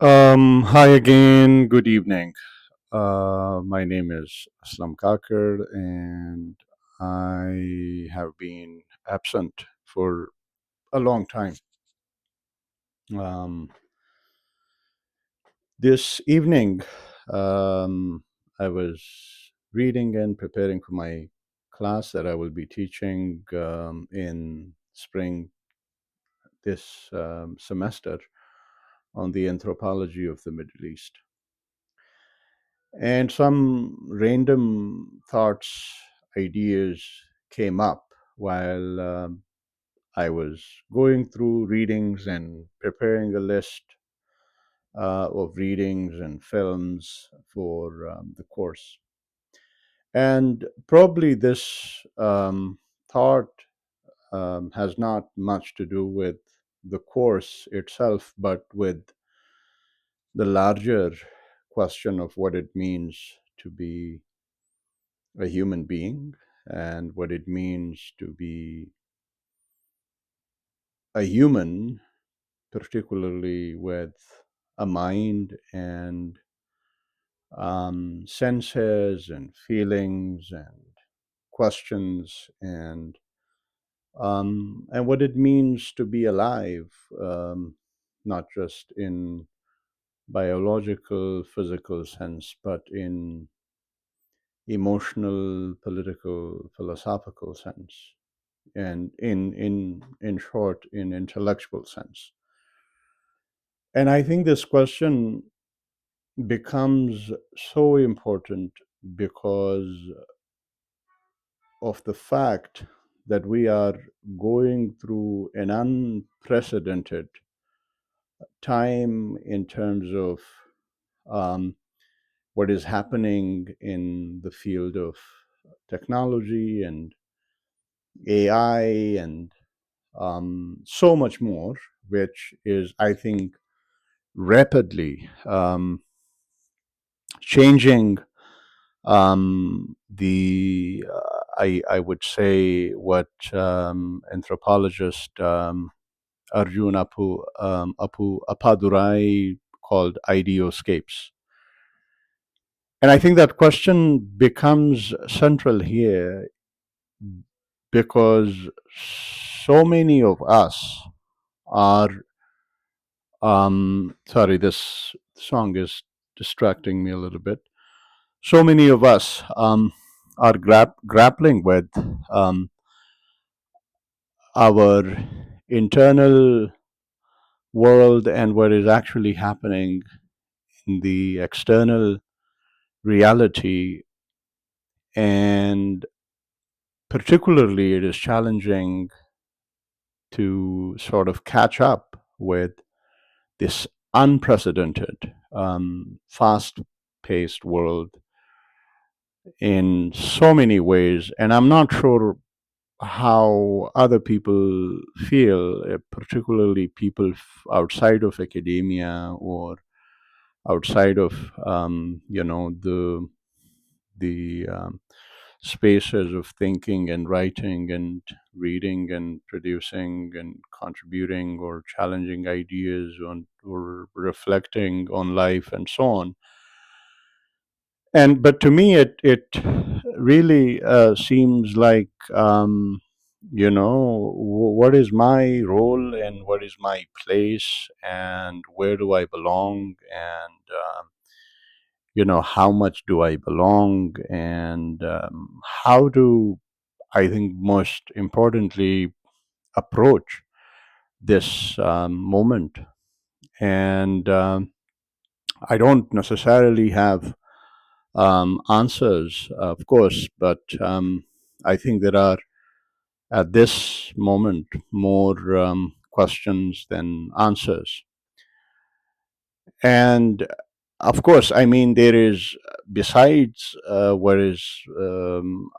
Hi again. Good evening. My name is Aslam Kakar, and I have been absent for a long time. Um, this evening, I was reading and preparing for my class that I will be teaching in spring this semester on the anthropology of the Middle East. And some random thoughts, ideas came up while I was going through readings and preparing a list of readings and films for the course. And probably this thought has not much to do with the course itself, but with the larger question of what it means to be a human being and what it means to be a human, particularly with a mind and senses and feelings and questions and what it means to be alive, not just in biological, physical sense, but in emotional, political, philosophical sense, and in short, in intellectual sense. And I think this question becomes so important because of the fact that we are going through an unprecedented time in terms of um, what is happening in the field of technology and AI and so much more, which is, I think, rapidly changing the I would say what anthropologist Arjun Apu Appadurai called ideoscapes. And I think that question becomes central here because so many of us are sorry, this song is distracting me a little bit. So many of us are grappling with um, our internal world and what is actually happening in the external reality. And particularly, it is challenging to sort of catch up with this unprecedented, fast paced world in so many ways. And I'm not sure how other people feel, particularly people outside of academia or outside of the spaces of thinking and writing and reading and producing and contributing or challenging ideas on or reflecting on life and so on. And but to me it really seems like what is my role and what is my place and where do I belong, and how much do I belong, and how do I think most importantly approach this moment. And I don't necessarily have answers, of course, but I think there are at this moment more questions than answers. And of course, I mean, there is, besides what is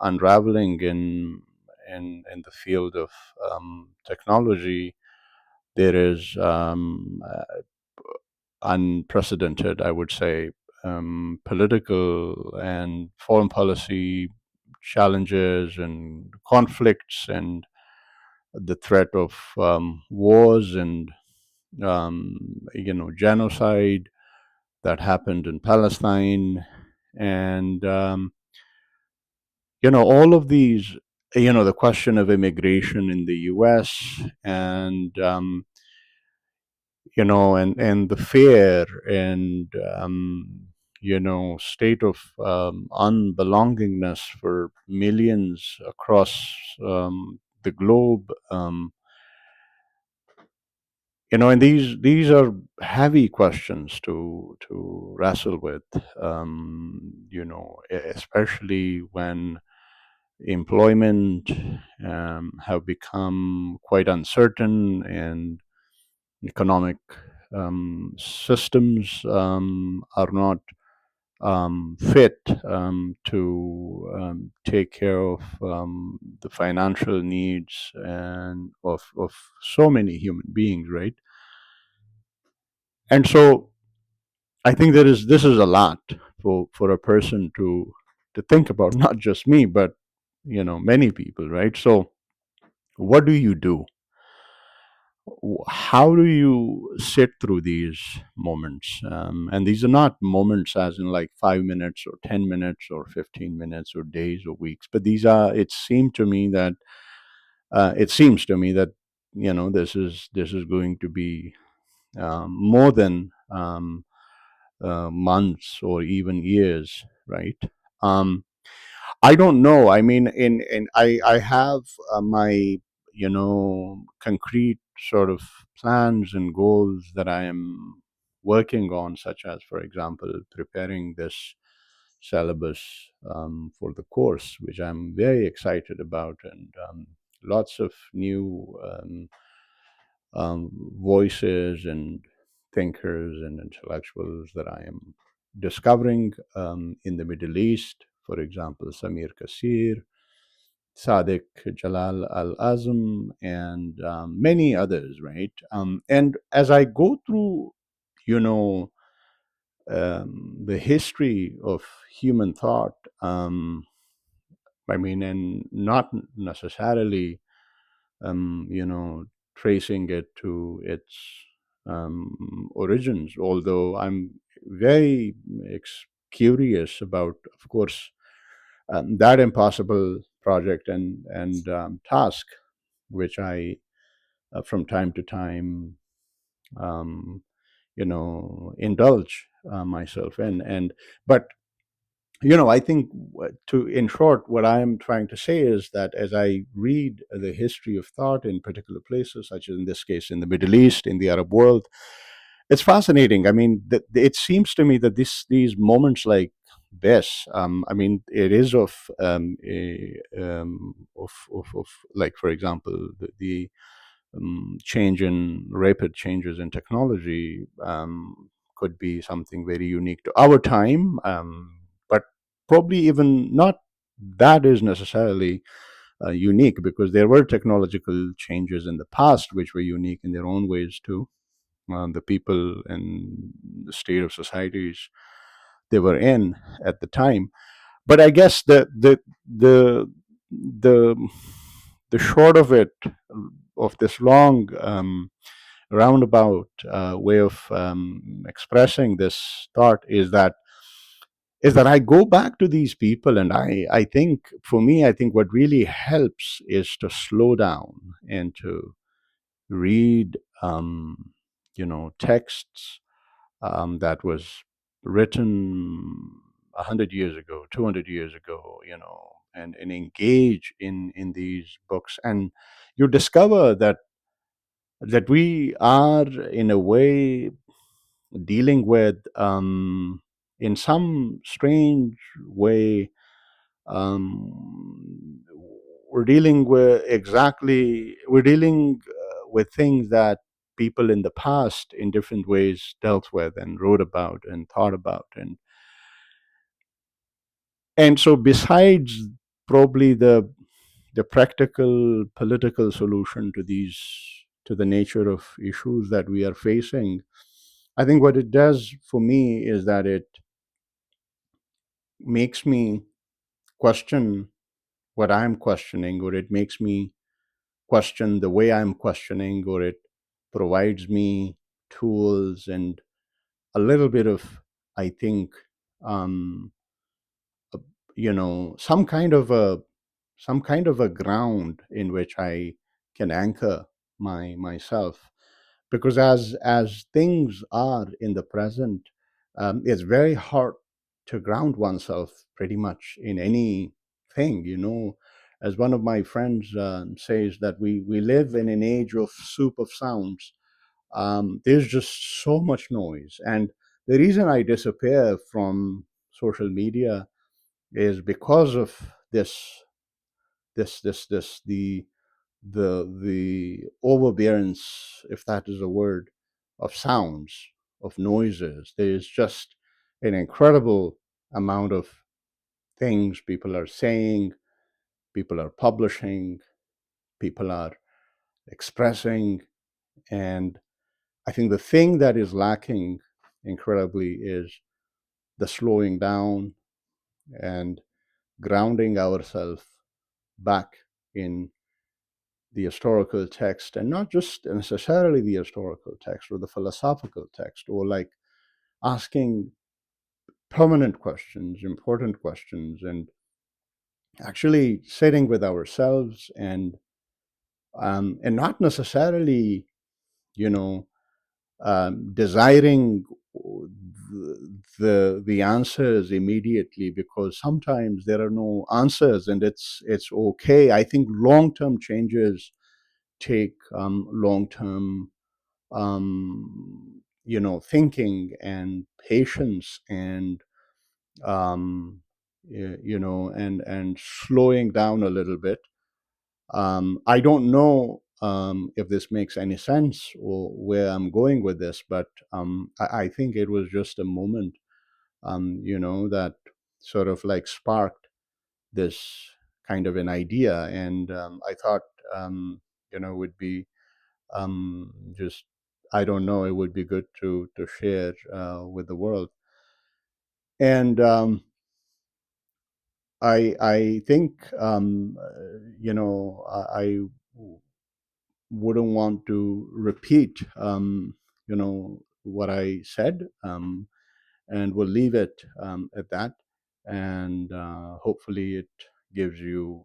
unraveling in the field of technology, there is unprecedented, I would say, political and foreign policy challenges and conflicts and the threat of wars and genocide that happened in Palestine, and all of these, the question of immigration in the U.S. and and the fear and state of unbelongingness for millions across the globe. And these are heavy questions to wrestle with. Especially when employment have become quite uncertain, and economic systems are not fit to take care of the financial needs and of so many human beings, right? And so I think this is a lot for a person to think about, not just me, but many people, right? So what do you do? How do you sit through these moments? And these are not moments as in like 5 minutes or 10 minutes or 15 minutes or days or weeks, but these are, it seems to me that this is going to be more than months or even years, right? um, I don't know. I mean, I have my concrete sort of plans and goals that I am working on, such as, for example, preparing this syllabus for the course, which I'm very excited about, and lots of new voices and thinkers and intellectuals that I am discovering in the Middle East. For example, Samir Kassir, Sadiq Jalal Al Azm, and many others, right? And as I go through, you know, the history of human thought, I mean, and not necessarily tracing it to its origins. Although I'm very curious about, of course, that impossible project and task, which I, from time to time, um, indulge myself in. And but I think, to in short, what I am trying to say is that as I read the history of thought in particular places, such as in this case in the Middle East, in the Arab world, it's fascinating. I mean, it seems to me that these moments like this, I mean, it is of like, for example, the change in rapid changes in technology could be something very unique to our time, but probably even not that is necessarily unique, because there were technological changes in the past which were unique in their own ways too. The people and the state of societies they were in at the time. But I guess the the the short of it, of this long roundabout way of expressing this thought, is that I go back to these people, and I think, for me, I think what really helps is to slow down and to read texts that was written 100 years ago, 200 years ago, and engage in these books, and you discover that we are, in a way, dealing with, in some strange way, um, we're dealing with things that people in the past in different ways dealt with and wrote about and thought about. And so, besides probably the practical political solution to the nature of issues that we are facing, I think what it does for me is that it makes me question what I'm questioning, or it makes me question the way I'm questioning, or it provides me tools and a little bit of, I think, um, a- some kind of a ground in which I can anchor myself, because as things are in the present, it's very hard to ground oneself pretty much in anything. As one of my friends says, that we live in an age of soup of sounds. There's just so much noise, and the reason I disappear from social media is because of this the overbearance, if that is a word, of sounds, of noises. There's just an incredible amount of things people are saying, people are publishing, people are expressing. And I think the thing that is lacking incredibly is the slowing down and grounding ourselves back in the historical text, and not just necessarily the historical text or the philosophical text, or like asking permanent questions, important questions, and actually sitting with ourselves, and not necessarily, you know, desiring the answers immediately, because sometimes there are no answers, and it's okay. I think long term changes take long term, thinking and patience, and and slowing down a little bit. I don't know if this makes any sense or where I'm going with this, but I think it was just a moment, that sort of like sparked this kind of an idea, and I thought, would be, just, I don't know, it would be good to share with the world. And I think, I wouldn't want to repeat, what I said, and we'll leave it at that. And hopefully, it gives you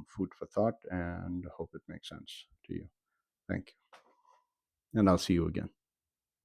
food for thought, and hope it makes sense to you. Thank you, and I'll see you again.